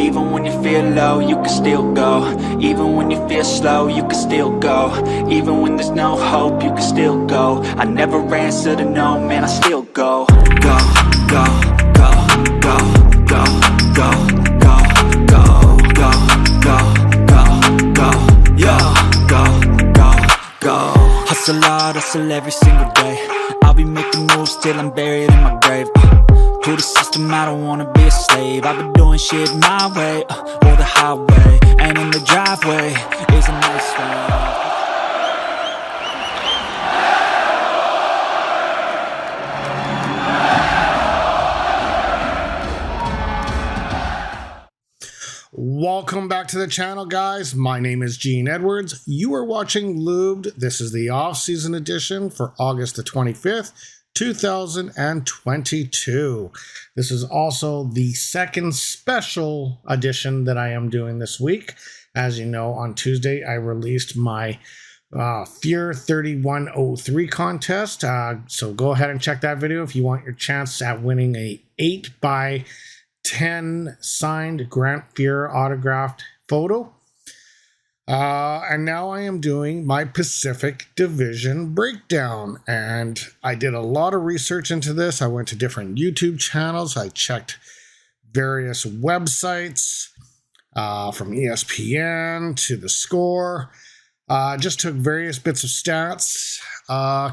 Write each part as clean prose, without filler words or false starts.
Even when you feel low, you can still go. Even when you feel slow, you can still go. Even when there's no hope, you can still go. I never answer to no, man, I still go. Go, go, go, go, go, go, go, go, go, go, go, go, yo, go, go, go. Hustle hard, hustle every single day. I'll be making moves till I'm buried in my grave. To the system, I don't wanna be a slave. I've been doing shit my way, or the highway. And in the driveway is a nice way. Welcome back to the channel, guys. My name is Gene Edwards. You are watching Lubed. This is the off-season edition for August the 25th, 2022. This is also the second special edition that I am doing this week. As you know, on Tuesday, I released my Fear 3103 contest. So go ahead and check that video if you want your chance at winning a 8x10 signed Grant Fuhr autographed photo. And now I am doing my Pacific Division breakdown, and I did a lot of research into this. I went to different YouTube channels. I checked various websites, from ESPN to The Score. Just took various bits of stats,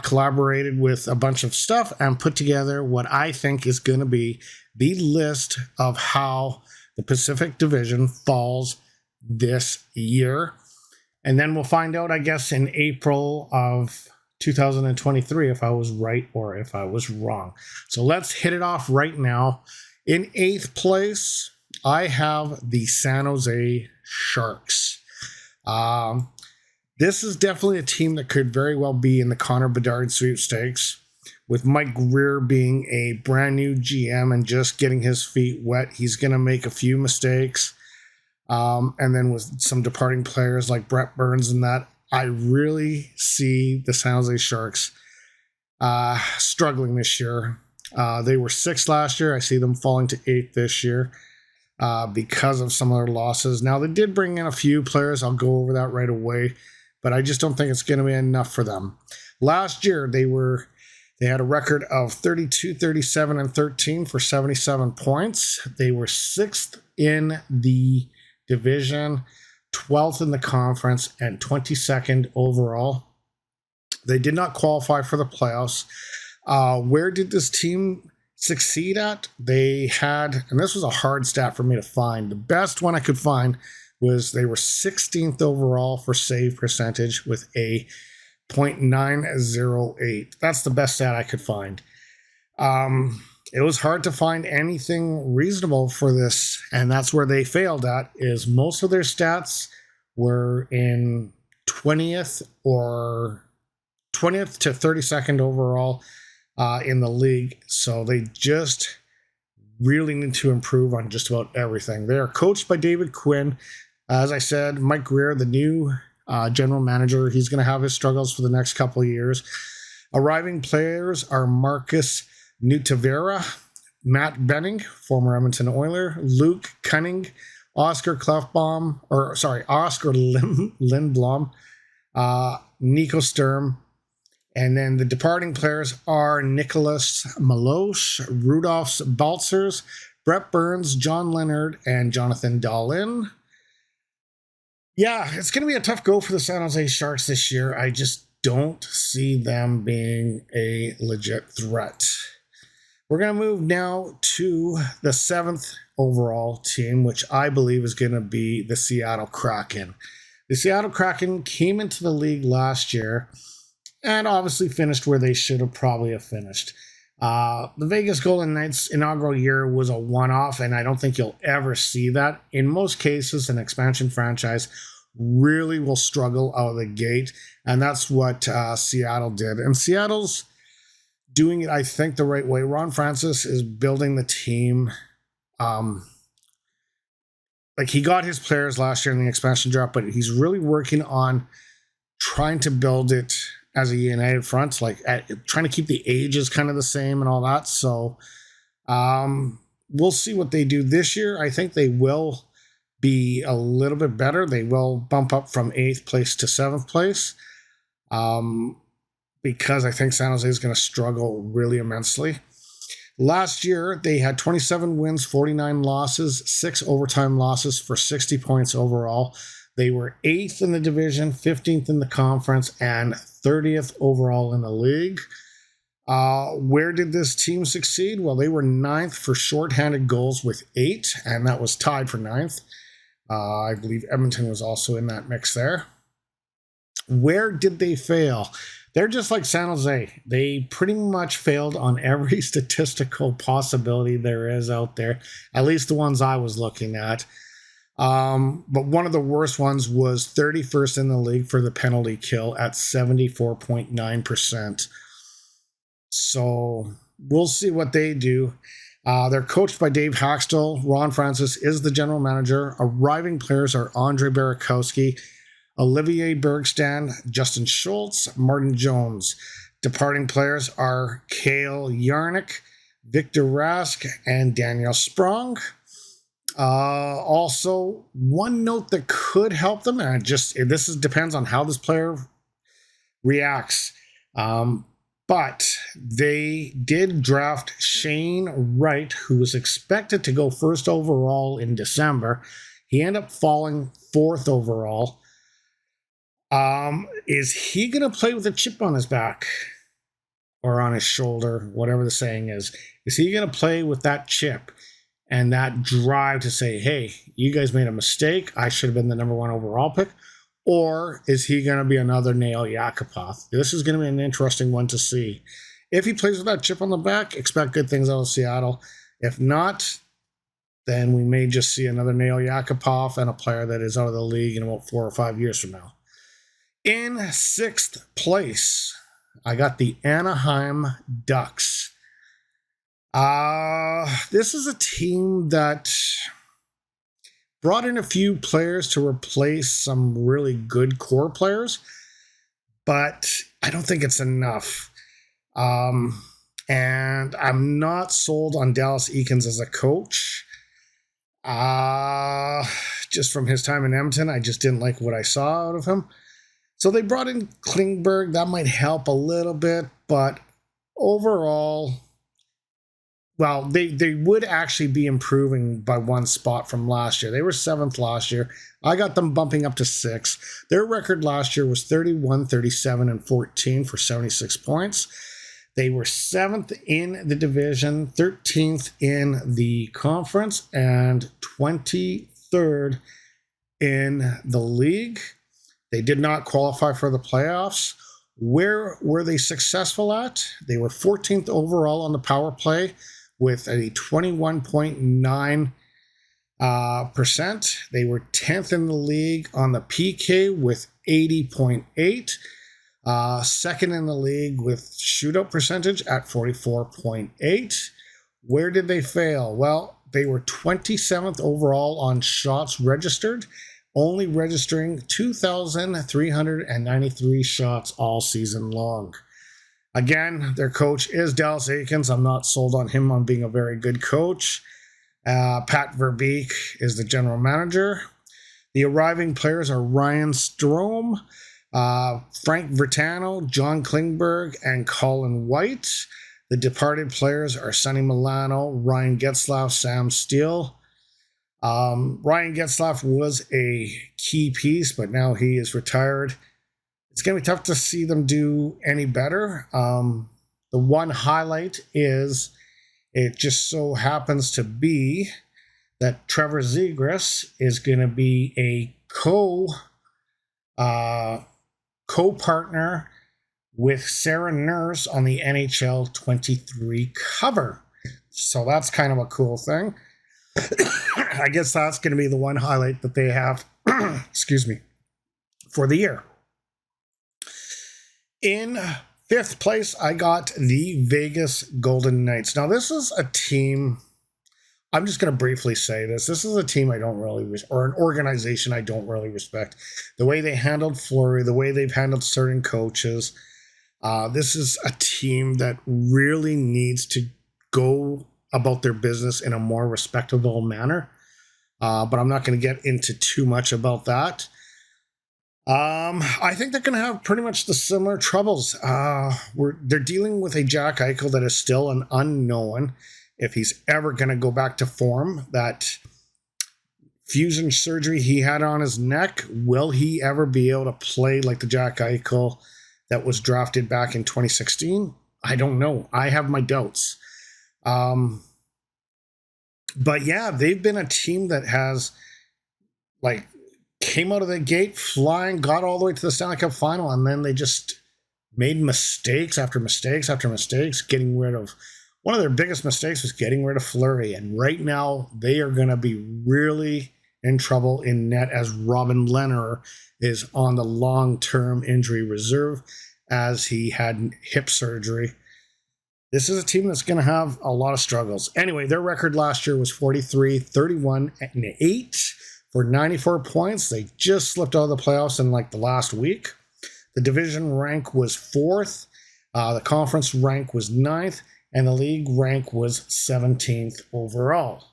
collaborated with a bunch of stuff, and put together what I think is going to be the list of how the Pacific Division falls this year. And then we'll find out, I guess, in April of 2023 if I was right or if I was wrong. So let's hit it off right now. In 8th place, I have the San Jose Sharks. This is definitely a team that could very well be in the Connor Bedard sweepstakes. With Mike Grier being a brand new GM and just getting his feet wet, he's going to make a few mistakes. And then with some departing players like Brett Burns and that, I really see the San Jose Sharks struggling this year. They were 6th last year. I see them falling to 8th this year because of some of their losses. Now, they did bring in a few players. I'll go over that right away. But I just don't think it's going to be enough for them. Last year, they had a record of 32, 37, and 13 for 77 points. They were 6th in the division, 12th in the conference, and 22nd overall. They did not qualify for the playoffs. Where did this team succeed at? They had, and this was a hard stat for me to find, the best one I could find was they were 16th overall for save percentage with a .908. That's the best stat I could find. It was hard to find anything reasonable for this, and that's where they failed at, is most of their stats were in 20th to 32nd overall in the league. So they just really need to improve on just about everything. They are coached by David Quinn. As I said, Mike Grier, the new general manager, he's going to have his struggles for the next couple of years. Arriving players are Marcus Nutavera, Matt Benning, former Edmonton Oiler, Luke Cunning, Oscar Lindblom, Nico Sturm, and then the departing players are Nicholas Malosh, Rudolph Baltzers, Brett Burns, John Leonard, and Jonathan Dahlin. Yeah, it's going to be a tough go for the San Jose Sharks this year. I just don't see them being a legit threat. We're going to move now to the 7th overall team, which I believe is going to be the Seattle Kraken. The Seattle Kraken came into the league last year and obviously finished where they should have probably have finished. The Vegas Golden Knights inaugural year was a one-off, and I don't think you'll ever see that. In most cases, an expansion franchise really will struggle out of the gate, and that's what Seattle did. And Seattle's doing it, I think, the right way. Ron Francis is building the team. Like, he got his players last year in the expansion draft, but he's really working on trying to build it as a united front, like trying to keep the ages kind of the same and all that. So we'll see what they do this year. I think they will be a little bit better. They will bump up from 8th place to 7th place, because I think San Jose is going to struggle really immensely. Last year, they had 27 wins, 49 losses, 6 overtime losses for 60 points overall. They were 8th in the division, 15th in the conference, and 30th overall in the league. Where did this team succeed? Well, they were 9th for shorthanded goals with 8, and that was tied for 9th. I believe Edmonton was also in that mix there. Where did they fail? They're just like San Jose. They pretty much failed on every statistical possibility there is out there, at least the ones I was looking at. But one of the worst ones was 31st in the league for the penalty kill at 74.9%. So we'll see what they do. They're coached by Dave Haxtell. Ron Francis is the general manager. Arriving players are Andre Burakovsky, Olivier Bergstrand, Justin Schultz, Martin Jones. Departing players are Cale Yarnick, Victor Rask, and Daniel Sprong. Also, one note that could help them, and depends on how this player reacts. But they did draft Shane Wright, who was expected to go 1st overall in December. He ended up falling 4th overall. Is he going to play with a chip on his back or on his shoulder, whatever the saying is? Is he going to play with that chip and that drive to say, hey, you guys made a mistake, I should have been the number 1 overall pick? Or is he going to be another Nail Yakupov? This is going to be an interesting one to see. If he plays with that chip on the back, expect good things out of Seattle. If not, then we may just see another Nail Yakupov and a player that is out of the league in about 4 or 5 years from now. In 6th place, I got the Anaheim Ducks. This is a team that brought in a few players to replace some really good core players, but I don't think it's enough. And I'm not sold on Dallas Eakins as a coach. Just from his time in Edmonton, I just didn't like what I saw out of him. So they brought in Klingberg. That might help a little bit, but overall, well, they would actually be improving by 1 spot from last year. They were 7th last year. I got them bumping up to 6th. Their record last year was 31, 37, and 14 for 76 points. They were 7th in the division, 13th in the conference, and 23rd in the league. They did not qualify for the playoffs. Where were they successful at? They were 14th overall on the power play with a 21.9%. They were 10th in the league on the PK with 80.8. Second in the league with shootout percentage at 44.8. Where did they fail? Well, they were 27th overall on shots registered, only registering 2,393 shots all season long. Again, their coach is Dallas Eakins. I'm not sold on him on being a very good coach. Pat Verbeek is the general manager. The arriving players are Ryan Strome, Frank Vertano, John Klingberg, and Colin White. The departed players are Sonny Milano, Ryan Getzlaf, Sam Steele. Ryan Getzlaf was a key piece, but now he is retired. It's going to be tough to see them do any better. The one highlight is it just so happens to be that Trevor Zegras is going to be a co-partner with Sarah Nurse on the NHL 23 cover. So that's kind of a cool thing. I guess that's going to be the one highlight that they have, excuse me, for the year. In 5th place, I got the Vegas Golden Knights. Now, this is a team, I'm just going to briefly say this. This is a team I don't really, or an organization I don't really respect. The way they handled Fleury, the way they've handled certain coaches. This is a team that really needs to go about their business in a more respectable manner. but I'm not going to get into too much about that. I think they're going to have pretty much the similar troubles. They're dealing with a Jack Eichel that is still an unknown if he's ever going to go back to form. That fusion surgery he had on his neck, will he ever be able to play like the Jack Eichel that was drafted back in 2016? I don't know. I have my doubts. But yeah, they've been a team that has came out of the gate flying, got all the way to the Stanley Cup final, and then they just made mistakes after mistakes after mistakes, getting rid of one of their biggest mistakes was getting rid of Fleury. And right now they are going to be really in trouble in net as Robin Lehner is on the long-term injury reserve as he had hip surgery. This is a team that's going to have a lot of struggles. Anyway, their record last year was 43-31-8 for 94 points. They just slipped out of the playoffs in the last week. The division rank was 4th. The conference rank was 9th. And the league rank was 17th overall.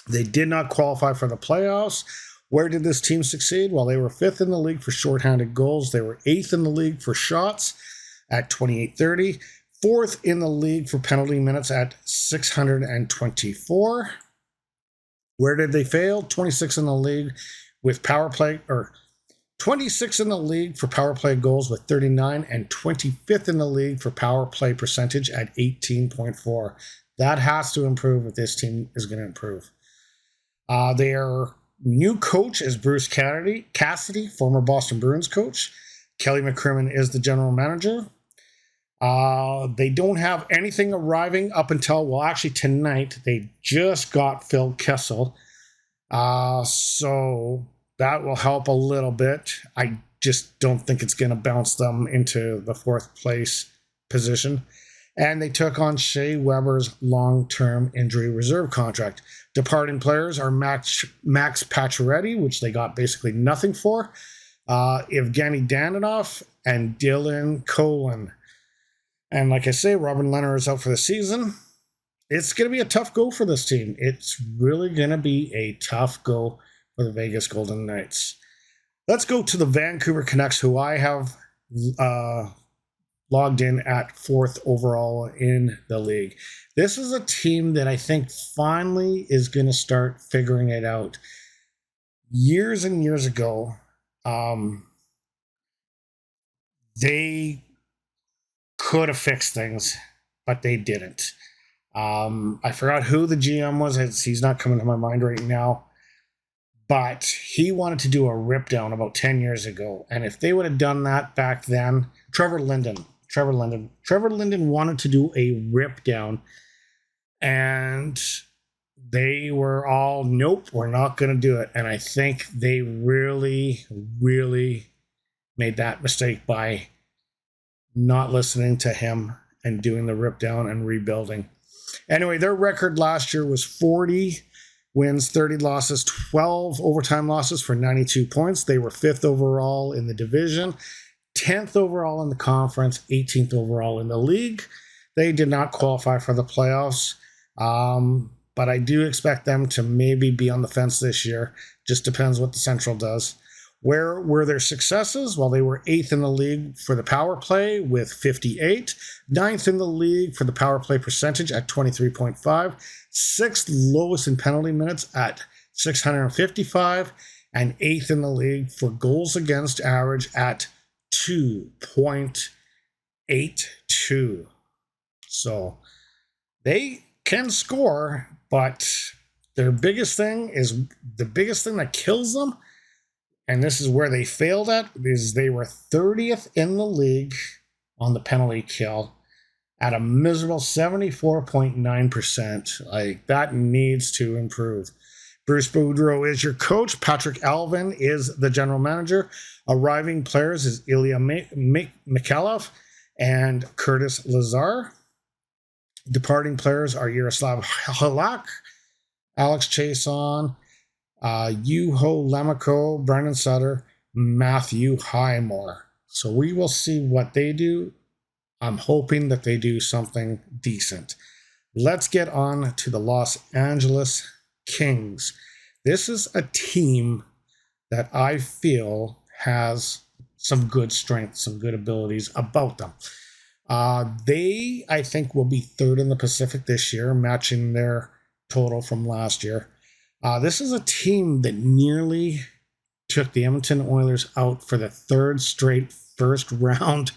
They did not qualify for the playoffs. Where did this team succeed? Well, they were 5th in the league for shorthanded goals. They were 8th in the league for shots at 2830. 4th in the league for penalty minutes at 624. Where did they fail? 26th in the league with power play, or 26th in the league for power play goals with 39, and 25th in the league for power play percentage at 18.4. That has to improve if this team is going to improve. Their new coach is Bruce Cassidy, former Boston Bruins coach. Kelly McCrimmon is the general manager. They don't have anything arriving up until, well, actually tonight, they just got Phil Kessel. So that will help a little bit. I just don't think it's going to bounce them into the 4th place position. And they took on Shea Weber's long-term injury reserve contract. Departing players are Max Pacioretty, which they got basically nothing for, Evgeny Danilov, and Dylan Colin. And like I say, Robin Lehner is out for the season. It's going to be a tough go for this team. It's really going to be a tough go for the Vegas Golden Knights. Let's go to the Vancouver Canucks, who I have logged in at 4th overall in the league. This is a team that I think finally is going to start figuring it out. Years and years ago, they could have fixed things, but they didn't. I forgot who the GM was. He's not coming to my mind right now. But he wanted to do a rip down about 10 years ago. And if they would have done that back then, Trevor Linden wanted to do a rip down. And they were all, nope, we're not going to do it. And I think they really, really made that mistake by not listening to him and doing the rip down and rebuilding. Anyway, their record last year was 40 wins, 30 losses, 12 overtime losses for 92 points. They were 5th overall in the division, 10th overall in the conference, 18th overall in the league. They did not qualify for the playoffs, but I do expect them to maybe be on the fence this year. Just depends what the Central does. Where were their successes? Well, they were 8th in the league for the power play with 58, 9th in the league for the power play percentage at 23.5, 6th lowest in penalty minutes at 655, and 8th in the league for goals against average at 2.82. So they can score, but their biggest thing that kills them, and this is where they failed at, is they were 30th in the league on the penalty kill at a miserable 74.9%. That needs to improve. Bruce Boudreau is your coach. Patrick Alvin is the general manager. Arriving players is Ilya Mikhailov and Curtis Lazar. Departing players are Yaroslav Halak, Alex Chason, Juho Lemiko, Brandon Sutter, Matthew Highmore. So we will see what they do. I'm hoping that they do something decent. Let's get on to the Los Angeles Kings. This is a team that I feel has some good strengths, some good abilities about them. They, I think, will be third in the Pacific this year, matching their total from last year. This is a team that nearly took the Edmonton Oilers out for the third straight first round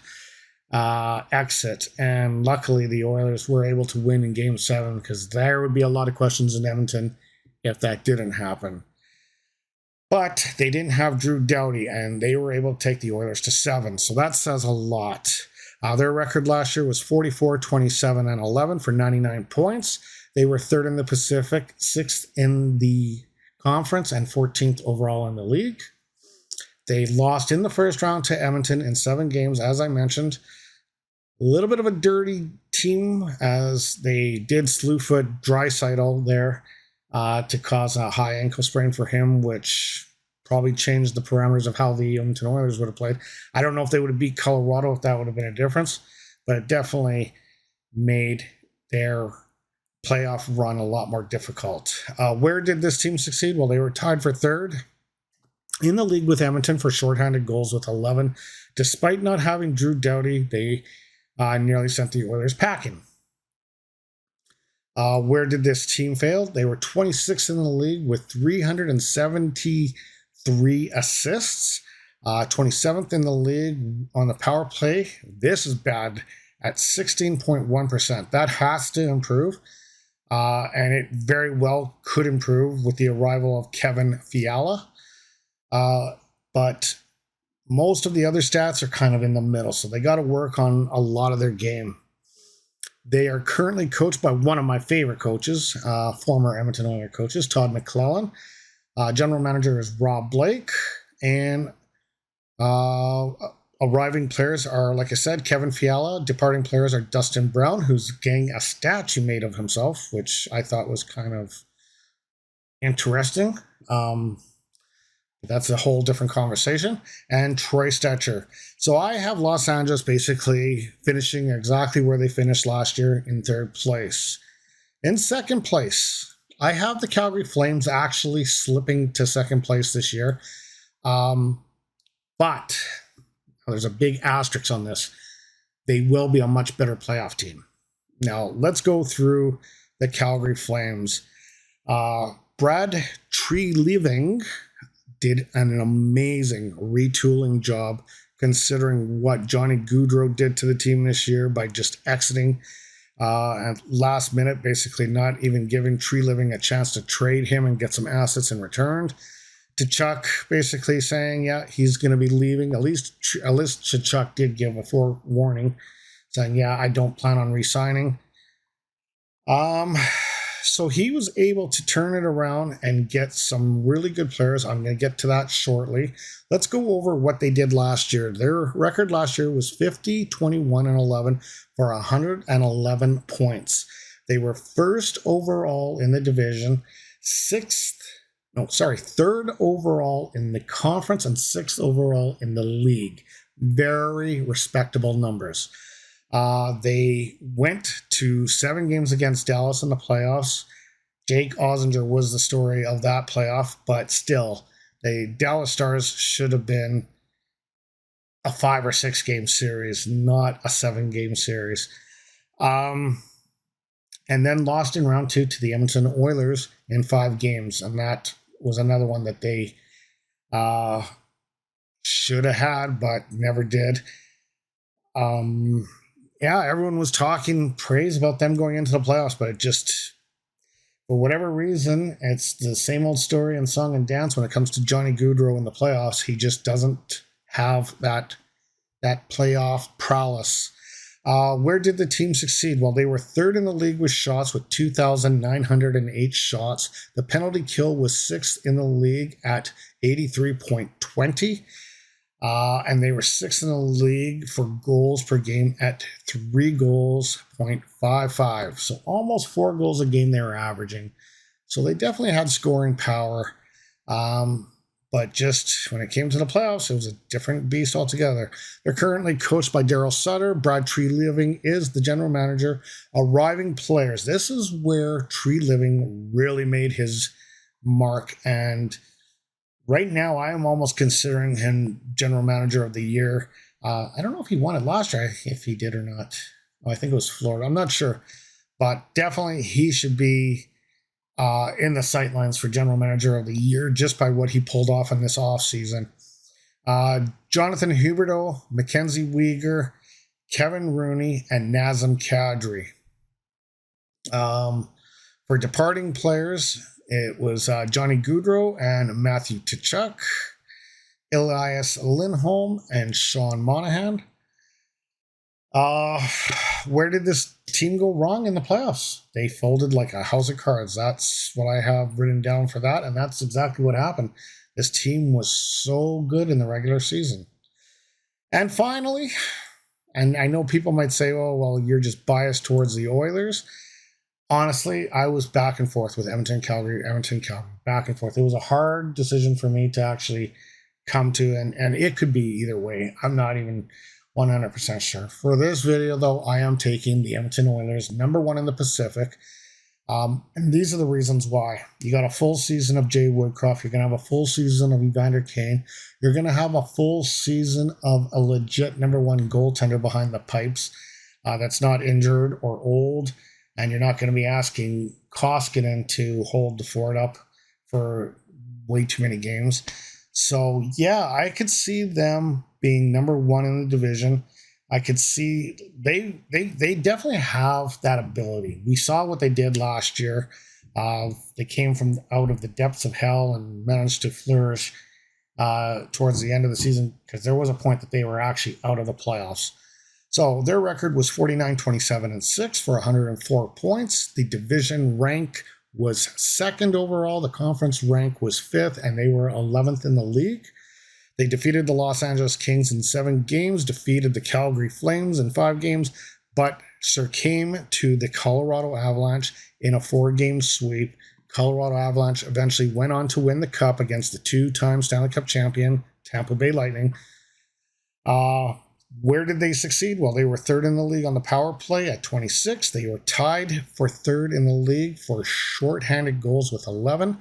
exit. And luckily, the Oilers were able to win in Game 7, because there would be a lot of questions in Edmonton if that didn't happen. But they didn't have Drew Doughty, and they were able to take the Oilers to 7. So that says a lot. Their record last year was 44, 27, and 11 for 99 points. They were third in the Pacific, 6th in the conference, and 14th overall in the league. They lost in the first round to Edmonton in 7 games, as I mentioned. A little bit of a dirty team, as they did slewfoot Draisaitl there to cause a high ankle sprain for him, which probably changed the parameters of how the Edmonton Oilers would have played. I don't know if they would have beat Colorado, if that would have been a difference, but it definitely made their playoff run a lot more difficult. Where did this team succeed? Well, they were tied for third in the league with Edmonton for shorthanded goals with 11. Despite not having Drew Doughty, they nearly sent the Oilers packing. Where did this team fail? They were 26th in the league with 373 assists. 27th in the league on the power play. This is bad at 16.1%. That has to improve. And it very well could improve with the arrival of Kevin Fiala. But most of the other stats are kind of in the middle, so they got to work on a lot of their game. They are currently coached by one of my favorite coaches, former Edmonton Oilers coaches, Todd McClellan. General manager is Rob Blake, and arriving players are, like I said, Kevin Fiala. Departing players are Dustin Brown, who's getting a statue made of himself, which I thought was kind of interesting. That's a whole different conversation. And Troy Stetcher. So I have Los Angeles basically finishing exactly where they finished last year, in third place. In second place, I have the Calgary Flames actually slipping to second place this year. But there's a big asterisk on this. They will be a much better playoff team. Now, let's go through the Calgary Flames. Brad Treliving did an amazing retooling job, considering what Johnny Gaudreau did to the team this year by just exiting at last minute, basically not even giving Treliving a chance to trade him and get some assets in return. To Chuck basically saying, yeah, he's going to be leaving. At least Chuck did give a forewarning, saying, yeah, I don't plan on re-signing. So he was able to turn it around and get some really good players. I'm going to get to that shortly. Let's go over what they did last year. Their record last year was 50, 21, and 11 for 111 points. They were first overall in the division, third overall in the conference, and 6th overall in the league. Very respectable numbers. They went to 7 games against Dallas in the playoffs. Jake Ozinger was the story of that playoff, but still, the Dallas Stars should have been a 5 or 6 game series, not a 7 game series. And then lost in round 2 to the Edmonton Oilers in 5 games, and that was another one that they should have had, but never did. Yeah, everyone was talking praise about them going into the playoffs, but it just, for whatever reason, it's the same old story and song and dance when it comes to Johnny Gaudreau in the playoffs. He just doesn't have that playoff prowess. Where did the team succeed? Well, they were third in the league with shots with 2,908 shots. The penalty kill was 6th in the league at 83.20. And they were 6th in the league for goals per game at 3 goals, 0.55. So almost 4 goals a game they were averaging. So they definitely had scoring power. But just when it came to the playoffs, it was a different beast altogether. They're currently coached by Daryl Sutter. Brad Treliving is the general manager. Arriving players. This is where Treliving really made his mark. And right now, I am almost considering him general manager of the year. I don't know if he won it last year, if he did or not. Oh, I think it was Florida. I'm not sure. But definitely he should be in the sightlines for general manager of the year just by what he pulled off in this offseason. Jonathan Huberdeau, Mackenzie Weegar, Kevin Rooney, and Nazem Kadri. For departing players, it was Johnny Gaudreau and Matthew Tkachuk, Elias Lindholm, and Sean Monahan. Where did this team go wrong in the playoffs? They folded like a house of cards. That's what I have written down for that, and that's exactly what happened. This team was so good in the regular season. And finally, and I know people might say, oh, well, you're just biased towards the Oilers. Honestly, I was back and forth with Edmonton, Calgary, back and forth. It was a hard decision for me to actually come to, and it could be either way. I'm not even 100% sure. For this video, though, I am taking the Edmonton Oilers, #1 in the Pacific. And these are the reasons why. You got a full season of Jay Woodcroft. You're going to have a full season of Evander Kane. You're going to have a full season of a legit #1 goaltender behind the pipes that's not injured or old. And you're not going to be asking Koskinen to hold the fort up for way too many games. So, yeah, I could see them being #1 in the division. I could see they definitely have that ability. We saw what they did last year. They came from out of the depths of hell and managed to flourish towards the end of the season, because there was a point that they were actually out of the playoffs. So their record was 49-27-6 for 104 points. The division rank was 2nd overall. The conference rank was 5th, and they were 11th in the league. They defeated the Los Angeles Kings in 7 games, defeated the Calgary Flames in 5 games, but succumbed to the Colorado Avalanche in a 4-game sweep. Colorado Avalanche eventually went on to win the Cup against the 2-time Stanley Cup champion, Tampa Bay Lightning. Where did they succeed? Well, they were 3rd in the league on the power play at 26. They were tied for 3rd in the league for shorthanded goals with 11.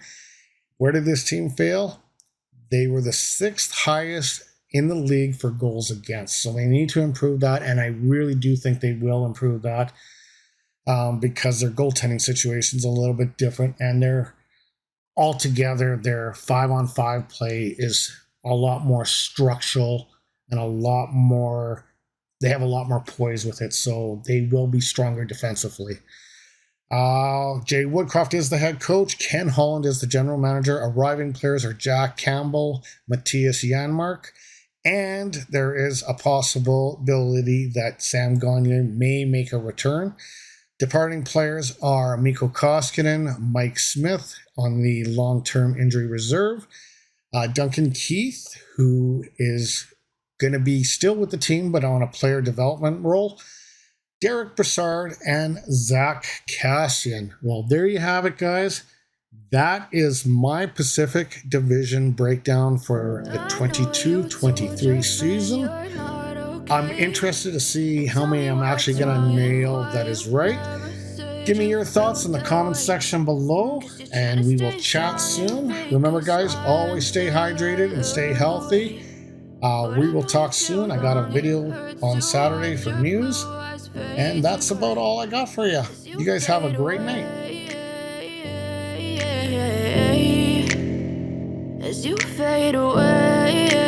Where did this team fail? They were the 6th highest in the league for goals against. So they need to improve that, and I really do think they will improve that because their goaltending situation is a little bit different, and their 5-on-5 play is a lot more structural and they have a lot more poise with it, so they will be stronger defensively. Jay Woodcroft is the head coach. Ken Holland is the general manager. Arriving players are Jack Campbell, Matthias Janmark, and there is a possibility that Sam Gagner may make a return. Departing players are Mikko Koskinen, Mike Smith on the long-term injury reserve, Duncan Keith, who is going to be still with the team but on a player development role, Derek Brassard, and Zach Kassian. Well, there you have it, guys. That is my Pacific Division breakdown for the 22-23 season. I'm interested to see how many I'm actually going to nail that is right. Give me your thoughts in the comments section below, and we will chat soon. Remember, guys, always stay hydrated and stay healthy. We will talk soon. I got a video on Saturday for news. And that's about all I got for you. You guys have a great night. As you fade away.